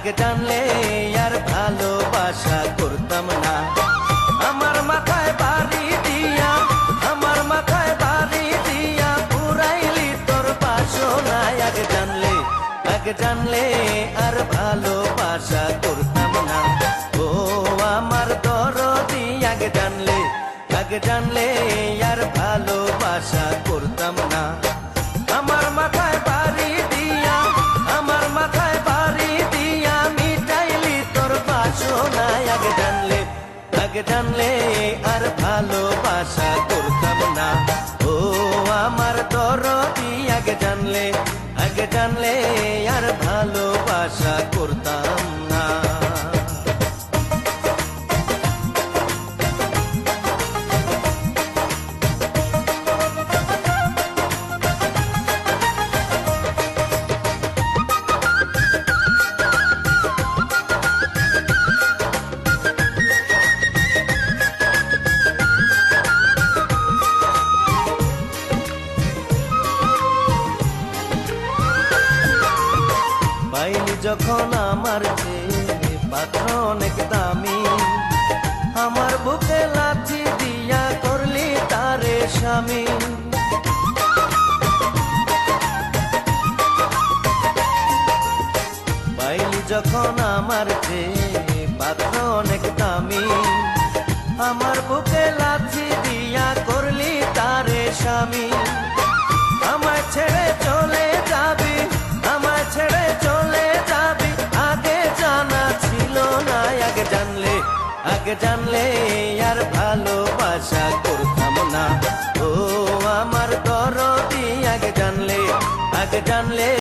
আগে জানলে আর ভালোবাসা করতাম না। আমার মাথায় বাড়ি দিয়া, আমার মাথায় বাড়ি দিয়া পুরাইলি তোর বাসনা। আগে জানলে আর ভালোবাসা করতাম না। ও আমার দরদি আগে জানলে আর ভালোবাসা করতাম না। আমার মাথায় বাড়ি দিয়া, আমার মাথায় বাড়ি দিয়া মিটাইলি তোর বাসনা। আগে জানলে আর ভালোবাসা করতাম না। ও আমার দরদি আগে জানলে আর ভালোবাসা করতাম না। পাইলি যখন আমার চেয়ে পাত্র অনেক দামি, আমার বুকে লাথি দিয়া করলি তারে স্বামী। পাইলি যখন আমার চেয়ে পাত্র অনেক দামি, আমার বুকে লাথি দিয়া করলি তারে স্বামী। আমায় ছেড়ে চলে যাবি, আমায় ছেড়ে চলে যাবি, আগে জানা ছিল না। আগে জানলে আর ভালোবাসা করতাম না। ও আমার দরদি আগে জানলে